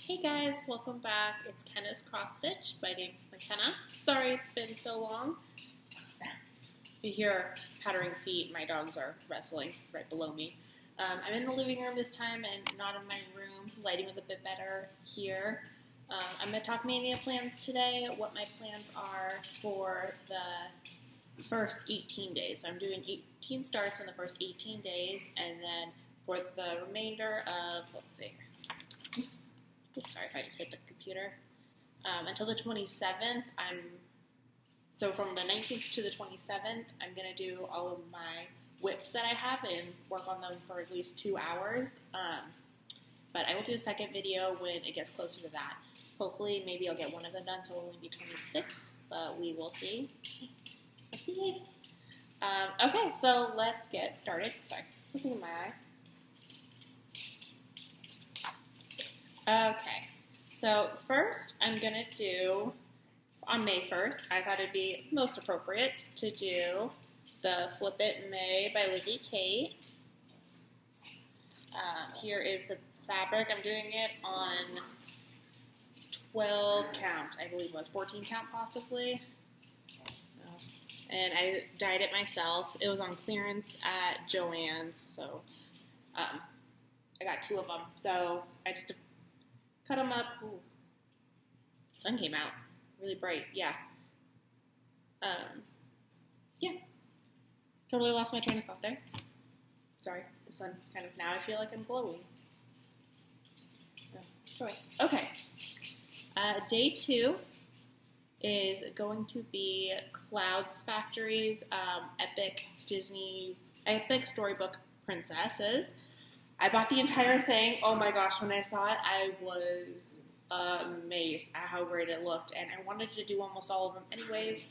Hey guys, welcome back. It's Kenna's Cross Stitch. My name's McKenna. Sorry it's been so long. You hear pattering feet, my dogs are wrestling right below me. I'm in the living room this time and not in my room. Lighting was a bit better here. I'm going to talk Maynia plans today, what my plans are for the first 18 days. So I'm doing 18 starts in the first 18 days, and then for the remainder of, let's see, oops, sorry if I just hit the computer, until the 27th, so from the 19th to the 27th, I'm going to do all of my whips that I have and work on them for at least 2 hours. But I will do a second video when it gets closer to that. Hopefully, maybe I'll get one of them done, so it'll only be 26, but we will see. Let's behave. Okay, so let's get started. Sorry, something in my eye. Okay, so first I'm going to do, on May 1st, I thought it'd be most appropriate to do the Flip It May by Lizzie Kate. Here is the fabric. I'm doing it on 12 count, I believe it was, 14 count possibly. And I dyed it myself. It was on clearance at Joann's, so I got 2 of them. So I just cut them up. Ooh. The sun came out really bright. Yeah. Yeah. Totally lost my train of thought there. Sorry, the sun kind of, now I feel like I'm glowing. Okay. Day 2 is going to be Clouds Factory's epic storybook princesses. I bought the entire thing. Oh my gosh, when I saw it, I was amazed at how great it looked, and I wanted to do almost all of them anyways.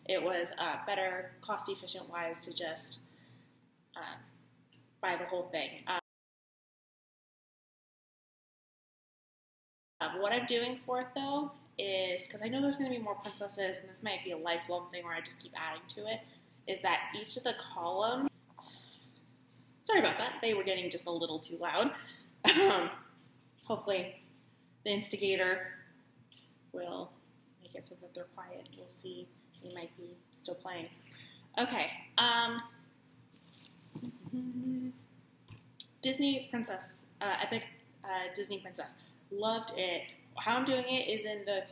It was better, cost-efficient wise to just buy the whole thing. What I'm doing for it, though, is, because I know there's going to be more princesses, and this might be a lifelong thing where I just keep adding to it, is that each of the columns, sorry about that, they were getting just a little too loud. Hopefully the instigator will make it so that they're quiet. We'll see. They might be still playing. Okay. Disney Princess, epic Disney Princess. Loved it. How I'm doing it is in the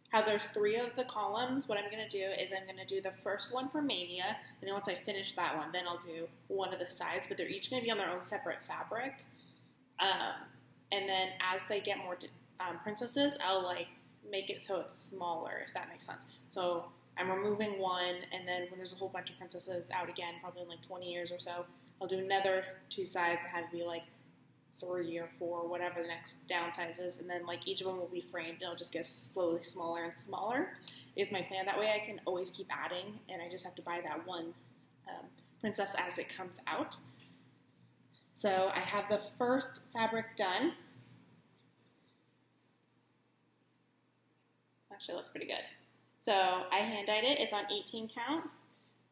how there's 3 of the columns. What I'm going to do is I'm going to do the first one for Maynia, and then once I finish that one, then I'll do one of the sides, but they're each going to be on their own separate fabric. And then as they get more princesses, I'll make it so it's smaller, if that makes sense. So I'm removing one, and then when there's a whole bunch of princesses out again, probably in 20 years or so, I'll do another 2 sides that have to be 3 or 4, whatever the next downsize is, and then each of them will be framed, and it'll just get slowly smaller and smaller, is my plan. That way I can always keep adding, and I just have to buy that one princess as it comes out. So I have the first fabric done. Actually, it looks pretty good. So I hand dyed it. It's on 18 count.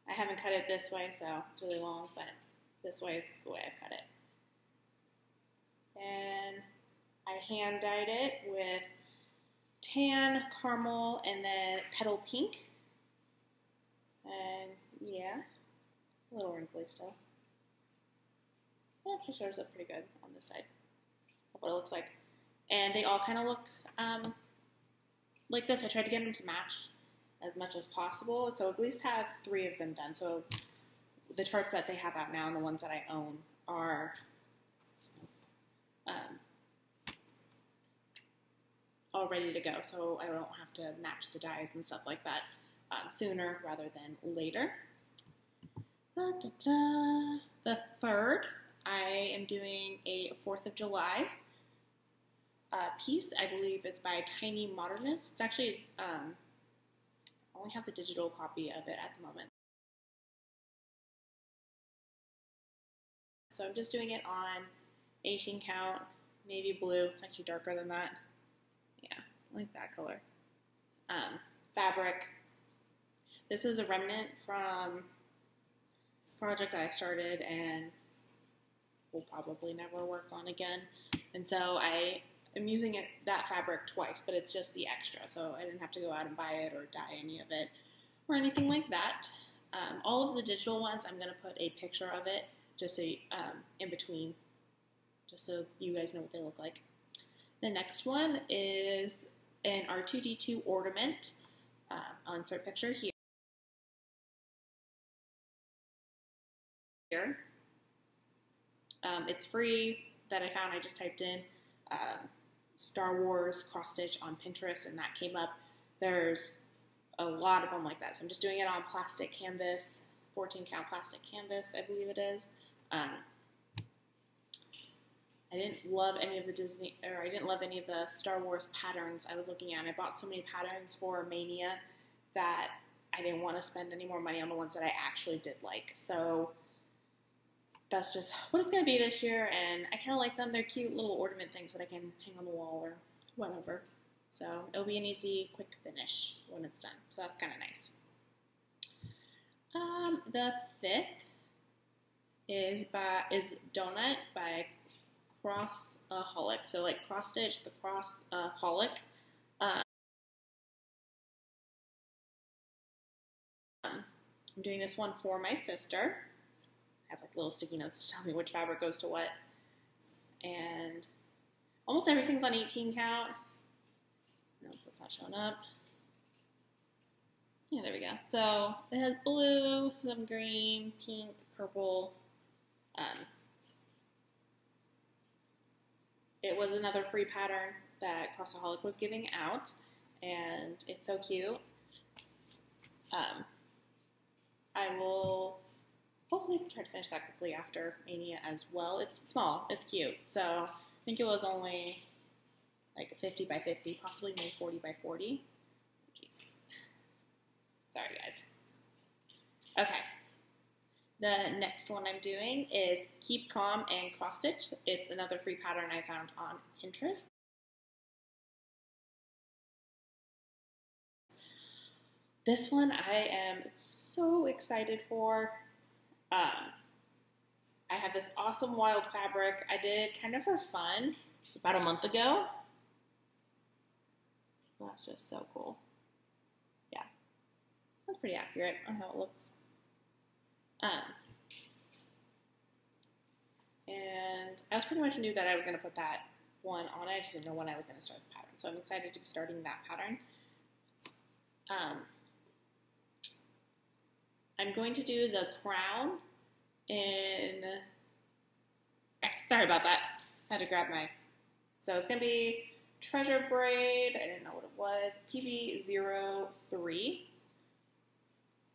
I haven't cut it this way, so it's really long, but this way is the way I've cut it. And I hand dyed it with tan, caramel, and then petal pink. And yeah, a little wrinkly still. It actually shows up pretty good on this side of what it looks like. And they all kind of look like this. I tried to get them to match as much as possible, so at least have 3 of them done. So the charts that they have out now and the ones that I own are all ready to go, so I don't have to match the dyes and stuff like that sooner rather than later. The 3rd, I am doing a 4th of July piece. I believe it's by Tiny Modernist. It's actually, I only have the digital copy of it at the moment. So I'm just doing it on 18 count, navy blue. It's actually darker than that. Yeah, I like that color. Fabric. This is a remnant from a project that I started and will probably never work on again. And so I I'm using that fabric twice, but it's just the extra, so I didn't have to go out and buy it or dye any of it or anything like that. All of the digital ones, I'm going to put a picture of it just so in between, just so you guys know what they look like. The next one is an R2D2 ornament. I'll insert picture here. It's free that I found. I just typed in Star Wars cross stitch on Pinterest and that came up. There's a lot of them like that. So I'm just doing it on plastic canvas, 14 count plastic canvas, I believe it is. I didn't love any of the Star Wars patterns I was looking at. I bought so many patterns for Maynia that I didn't want to spend any more money on the ones that I actually did like. So that's just what it's going to be this year, and I kind of like them. They're cute little ornament things that I can hang on the wall or whatever. So it'll be an easy, quick finish when it's done. So that's kind of nice. The fifth is Donut by Crossaholic. So like cross stitch, the Crossaholic. I'm doing this one for my sister. I have like little sticky notes to tell me which fabric goes to what. And almost everything's on 18 count. No, it's not showing up. Yeah, there we go. So it has blue, some green, pink, purple. It was another free pattern that Crossaholic was giving out, and it's so cute. I will hopefully try to finish that quickly after Maynia as well. It's small, it's cute. So I think it was only like 50 by 50, possibly maybe 40 by 40. Jeez. Sorry, guys. Okay. The next one I'm doing is Keep Calm and Cross Stitch. It's another free pattern I found on Pinterest. This one I am so excited for. I have this awesome wild fabric. I did it kind of for fun about a month ago. That's just so cool. Yeah, that's pretty accurate on how it looks. And I pretty much knew that I was going to put that one on. I just didn't know when I was going to start the pattern. So I'm excited to be starting that pattern. I'm going to do the crown in, sorry about that, I had to grab my, so it's going to be Treasure Braid, I didn't know what it was, PB03.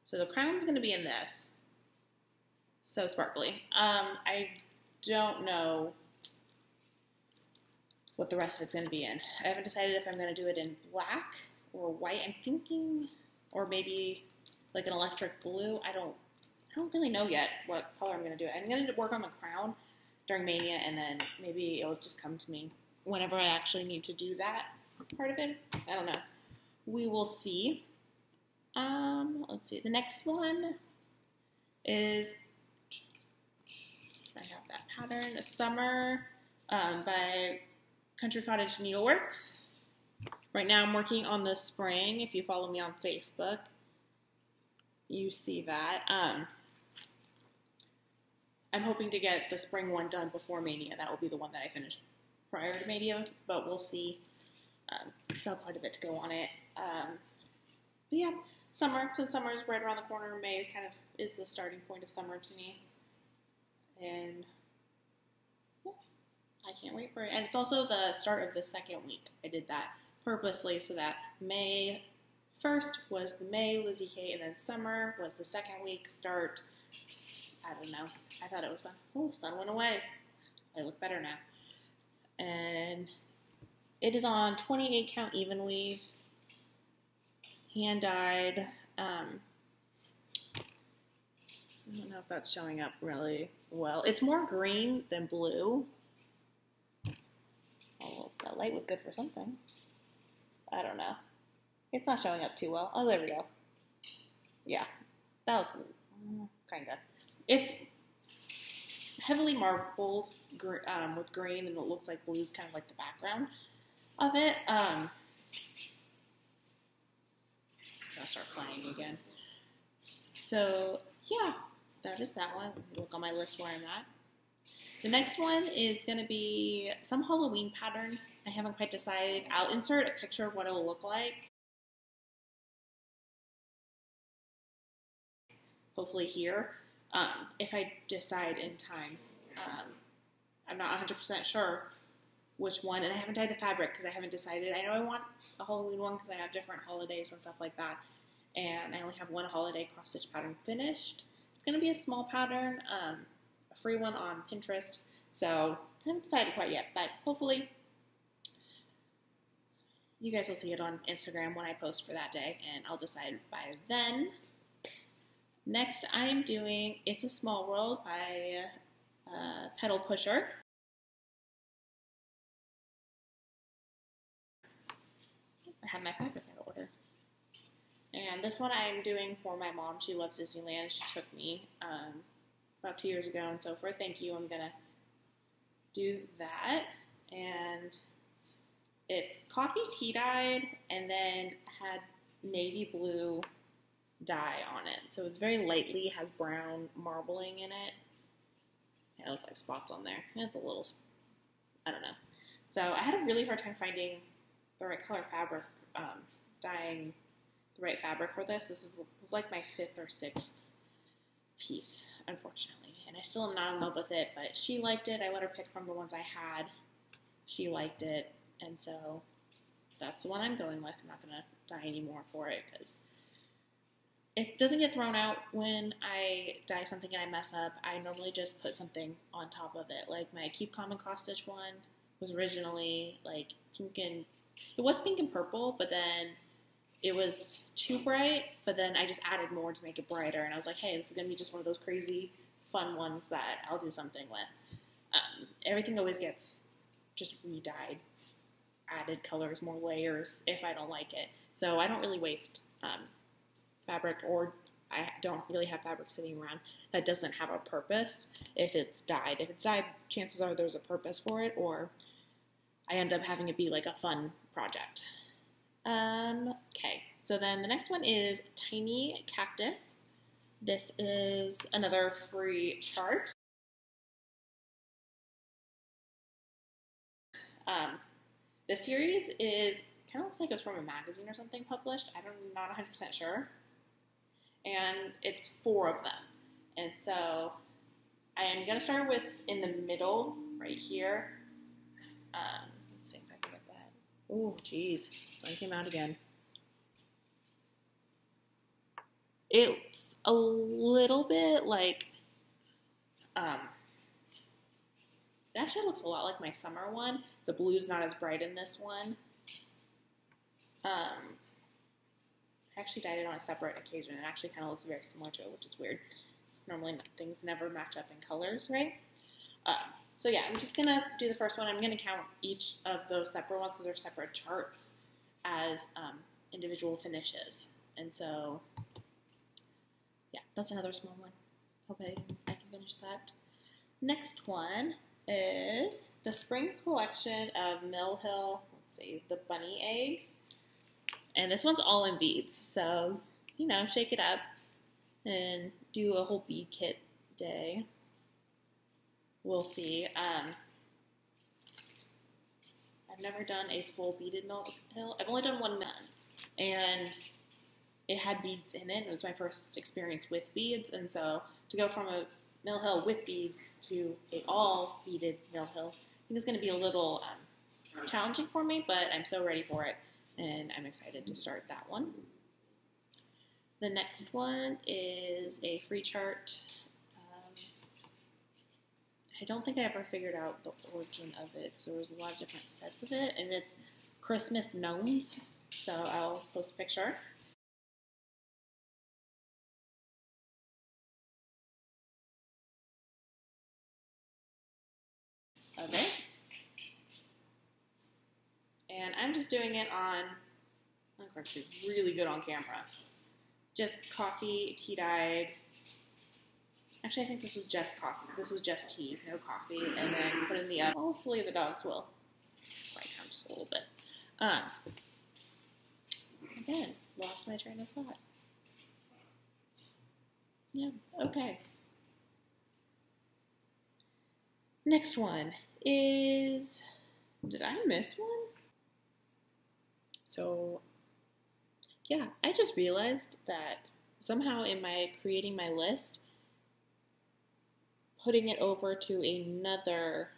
So the crown's going to be in this, so sparkly. I don't know what the rest of it's going to be in. I haven't decided if I'm going to do it in black or white. I'm thinking, or maybe like an electric blue. I don't really know yet what color I'm going to do. I'm going to work on the crown during Maynia, and then maybe it'll just come to me whenever I actually need to do that part of it. I don't know. We will see. Let's see. The next one is, I have that pattern, Summer by Country Cottage Needleworks. Right now I'm working on the spring. If you follow me on Facebook, you see that. I'm hoping to get the spring one done before Maynia. That will be the one that I finish prior to Maynia, but we'll see. Still quite a bit to go on it. But yeah, summer, since summer is right around the corner, May kind of is the starting point of summer to me. And yeah, I can't wait for it. And it's also the start of the second week. I did that purposely so that May 1st was the May Lizzie Kate, and then summer was the second week start. I don't know. I thought it was fun. Oh, sun went away. I look better now. And it is on 28 count even weave, hand dyed. I don't know if that's showing up really well. It's more green than blue. Oh, that light was good for something. I don't know. It's not showing up too well. Oh, there we go. Yeah, that looks kind of. It's heavily marbled with green, and it looks like blue's kind of like the background of it. I'll start playing again. So yeah, that is that one. Look on my list where I'm at. The next one is going to be some Halloween pattern. I haven't quite decided. I'll insert a picture of what it will look like. Hopefully here, if I decide in time. I'm not 100% sure which one, and I haven't dyed the fabric because I haven't decided. I know I want a Halloween one because I have different holidays and stuff like that, and I only have one holiday cross-stitch pattern finished. It's going to be a small pattern, a free one on Pinterest, so I haven't decided quite yet, but hopefully you guys will see it on Instagram when I post for that day, and I'll decide by then. Next, I'm doing It's a Small World by Pedal Pusher. I had my fabric out of order. And this one I'm doing for my mom. She loves Disneyland. She took me about 2 years ago, and so for a thank you, I'm going to do that. And it's coffee tea dyed and then had navy blue dye on it. So it's very lightly, has brown marbling in it. It looks like spots on there. It's a little, I don't know. So I had a really hard time finding the right color fabric, dyeing the right fabric for this. This was like my 5th or 6th piece, unfortunately. And I still am not in love with it, but she liked it. I let her pick from the ones I had. She liked it, and so that's the one I'm going with. I'm not going to dye any more for it because it doesn't get thrown out when I dye something and I mess up. I normally just put something on top of it. Like my Keep Calm and Cross Stitch one was originally like pink and, it was pink and purple, but then it was too bright, but then I just added more to make it brighter, and I was like, hey, this is going to be just one of those crazy fun ones that I'll do something with. Everything always gets just re-dyed, added colors, more layers if I don't like it. So I don't really waste fabric, or I don't really have fabric sitting around that doesn't have a purpose if it's dyed. If it's dyed, chances are there's a purpose for it, or I end up having it be like a fun project. Okay, so then the next one is Tiny Cactus. This is another free chart. This series is kind of looks like it's from a magazine or something published. I'm not 100% sure. And it's 4 of them. And so I am going to start with in the middle right here. Let's see if I can get that. Oh, geez. Sun came out again. It's a little bit like, it actually looks a lot like my summer one. The blue's not as bright in this one. I actually dyed it on a separate occasion. It actually kind of looks very similar to it, which is weird. Normally things never match up in colors, right? So yeah, I'm just going to do the first one. I'm going to count each of those separate ones because they're separate charts as individual finishes. And so, yeah, that's another small one. Hope I can finish that. Next one is the spring collection of Mill Hill, let's see, the Bunny Egg. And this one's all in beads, so, you know, shake it up and do a whole bead kit day. We'll see. I've never done a full beaded Mill Hill. I've only done one Mill, and it had beads in it. It was my first experience with beads, and so to go from a Mill Hill with beads to a all beaded Mill Hill, I think it's going to be a little challenging for me, but I'm so ready for it, and I'm excited to start that one. The next one is a free chart. I don't think I ever figured out the origin of it because there was a lot of different sets of it, and it's Christmas gnomes, so I'll post a picture. Of it. And I'm just doing it on, looks actually really good on camera. Just coffee, tea dyed. I Actually, I think this was just coffee. This was just tea, no coffee, and then put in the oven. Hopefully the dogs will quiet down just a little bit. Again, lost my train of thought. Yeah, okay. Next one is, did I miss one? So, yeah, I just realized that somehow in my creating my list, putting it over to another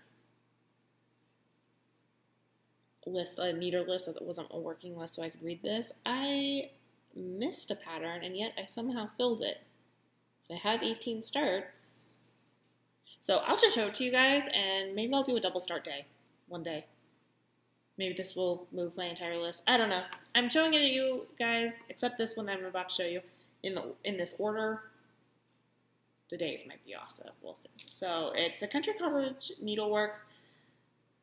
list, a meter list that wasn't a working list so I could read this, I missed a pattern and yet I somehow filled it. So I have 18 starts. So I'll just show it to you guys and maybe I'll do a double start day one day. Maybe this will move my entire list. I don't know. I'm showing it to you guys, except this one that I'm about to show you in this order. The days might be off, though. We'll see. So it's the Country Cottage Needleworks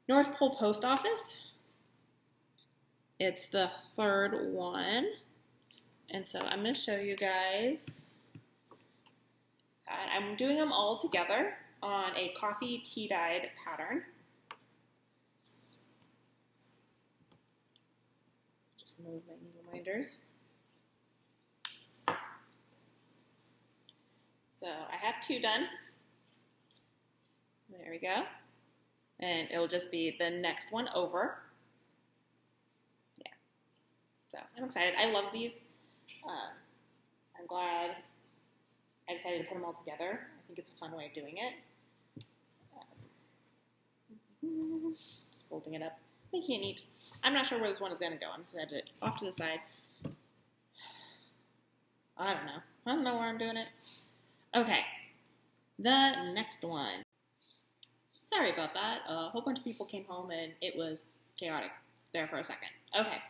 North Pole Post Office. It's the third one. And so I'm going to show you guys. I'm doing them all together on a coffee tea-dyed pattern. Just move my needle minders. So I have 2 done. There we go. And it'll just be the next one over. Yeah. So I'm excited. I love these. I'm glad I decided to put them all together. I think it's a fun way of doing it. Just folding it up, making it neat. I'm not sure where this one is going to go. I'm set it off to the side. I don't know. I don't know where I'm doing it. Okay, the next one. Sorry about that. A whole bunch of people came home and it was chaotic there for a second. Okay,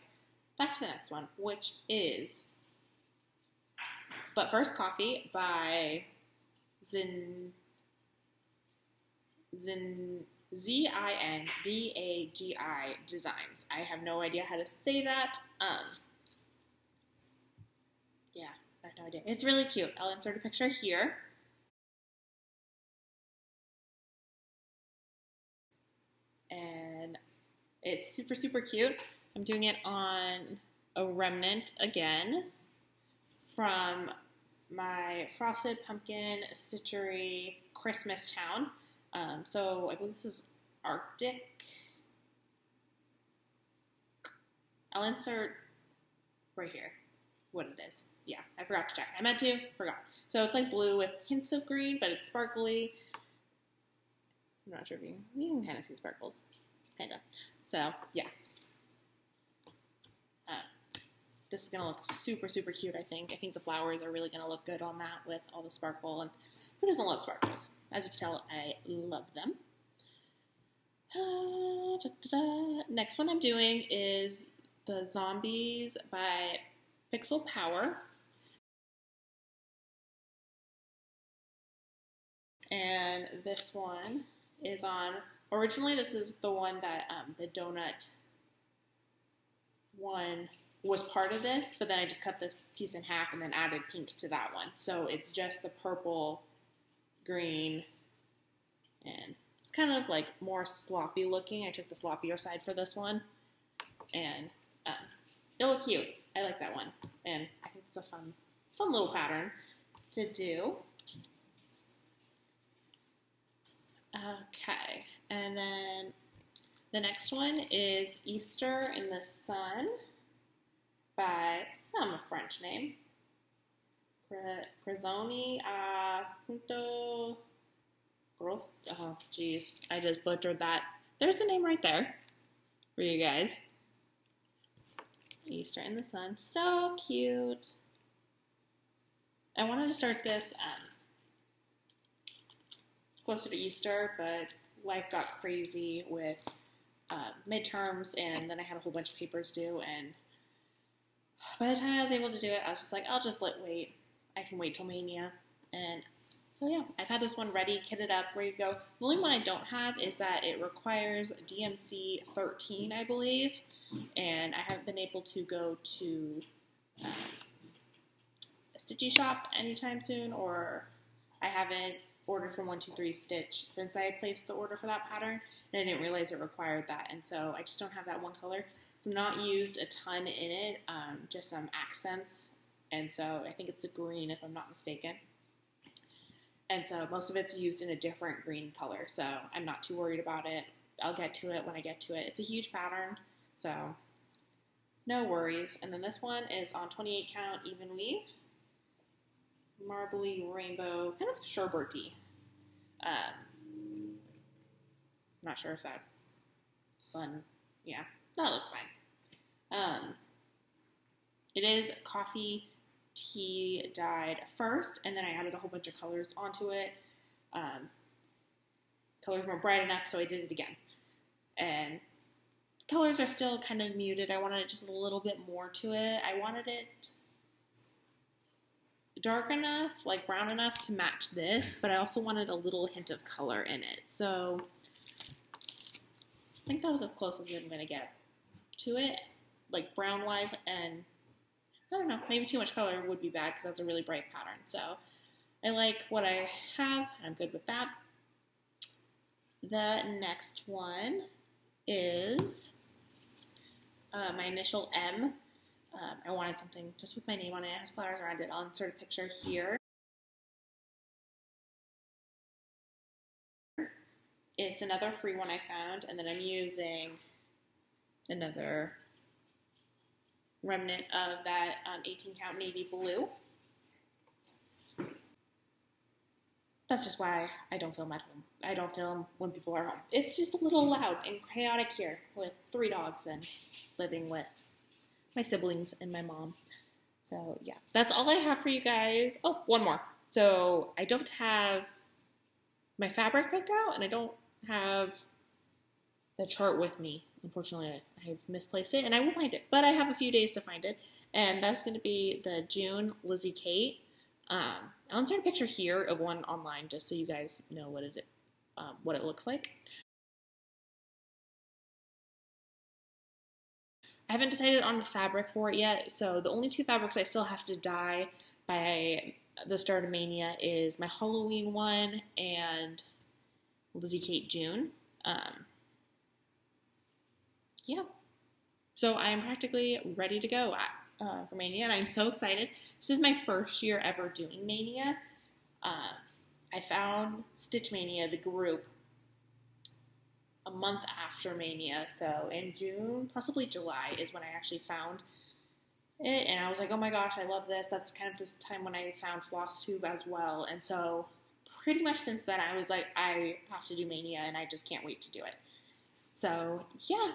back to the next one, which is But First Coffee by Zindagi Designs. I have no idea how to say that. Yeah, I have no idea. It's really cute. I'll insert a picture here. And it's super, super cute. I'm doing it on a remnant again from my Frosted Pumpkin Stitchery Christmas Town. So I believe this is Arctic. I'll insert right here what it is. Yeah, I forgot to check. I meant to, forgot. So it's like blue with hints of green, but it's sparkly. I'm not sure if you can kind of see sparkles, kind of. So yeah, this is gonna look super, super cute. I think the flowers are really gonna look good on that with all the sparkle. And who doesn't love sparkles? As you can tell, I love them. Next one I'm doing is the Zombies by Pixel Power. And this one is on, originally this is the one that the donut one was part of this, but then I just cut this piece in half and then added pink to that one. So it's just the purple, green, and it's kind of like more sloppy looking. I took the sloppier side for this one, and it'll look cute. I like that one, and I think it's a fun little pattern to do. Okay, and then the next one is Easter in the Sun by some French name. Cresoni Punto Gros. Oh, geez, I just butchered that. There's the name right there for you guys. Easter in the Sun, so cute. I wanted to start this closer to Easter, but life got crazy with midterms, and then I had a whole bunch of papers due, and by the time I was able to do it, I was just like, I'll just wait. I can wait till Mania. And so yeah, I've had this one ready, kitted up, ready to go. The only one I don't have is that it requires DMC 13, I believe, and I haven't been able to go to a stitchy shop anytime soon, or I haven't ordered from 123 Stitch since I placed the order for that pattern, and I didn't realize it required that, and so I just don't have that one color. It's not used a ton in it, just some accents, and so I think it's the green if I'm not mistaken. And so most of it's used in a different green color, so I'm not too worried about it. I'll get to it when I get to it. It's a huge pattern, so no worries. And then this one is on 28 count even weave. Marbly rainbow, kind of sherbety. Not sure if that sun, yeah, that looks fine. It is coffee tea dyed first, and then I added a whole bunch of colors onto it. Colors weren't bright enough, so I did it again. And colors are still kind of muted. I wanted just a little bit more to it. I wanted it dark enough, like brown enough to match this, but I also wanted a little hint of color in it. So I think that was as close as I'm going to get to it, like brown wise, and I don't know, maybe too much color would be bad because that's a really bright pattern. So I like what I have, and I'm good with that. The next one is my initial M. I wanted something just with my name on it. It has flowers around it. I'll insert a picture here. It's another free one I found, and then I'm using another remnant of that 18 count navy blue. That's just why I don't film at home. I don't film when people are home. It's just a little loud and chaotic here with 3 dogs and living with my siblings and my mom. So yeah, that's all I have for you guys. Oh, one more. So I don't have my fabric picked out, and I don't have the chart with me. Unfortunately, I've misplaced it, and I will find it, but I have a few days to find it, and that's going to be the June Lizzie Kate. I'll insert a picture here of one online just so you guys know what it looks like. I haven't decided on the fabric for it yet, so the only 2 fabrics I still have to dye by the start of Maynia is my Halloween one and Lizzie Kate June. Yeah, so I am practically ready to go for Maynia, and I'm so excited. This is my first year ever doing Maynia. I found Stitch Maynia, the group, a month after Maynia, so in June, possibly July, is when I actually found it, and I was like, oh my gosh, I love this. That's kind of this time when I found Flosstube as well, and so pretty much since then, I was like, I have to do Maynia, and I just can't wait to do it. So, yeah,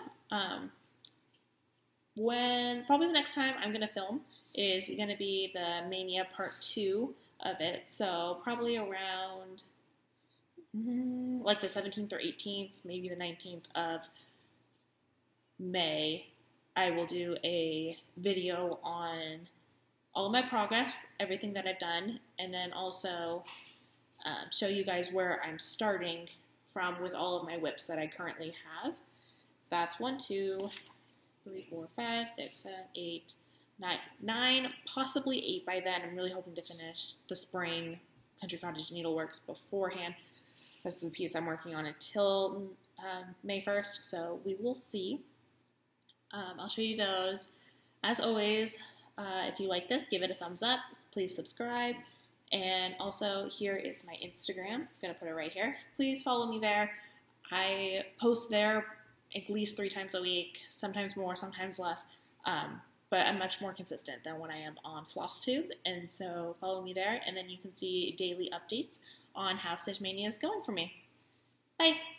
probably the next time I'm going to film is going to be the Maynia part 2 of it, so probably around like the 17th or 18th, maybe the 19th of May, I will do a video on all of my progress, everything that I've done, and then also show you guys where I'm starting from with all of my whips that I currently have. So that's 1, 2, 3, 4, 5, 6, 7, 8, 9, possibly 8 by then. I'm really hoping to finish the spring Country Cottage Needleworks beforehand. That's the piece I'm working on until May 1st, so we will see. I'll show you those. As always, if you like this, give it a thumbs up. Please subscribe. And also, here is my Instagram. I'm going to put it right here. Please follow me there. I post there at least 3 times a week, sometimes more, sometimes less. But I'm much more consistent than when I am on Flosstube, and so follow me there, and then you can see daily updates on how Stitch Maynia is going for me. Bye!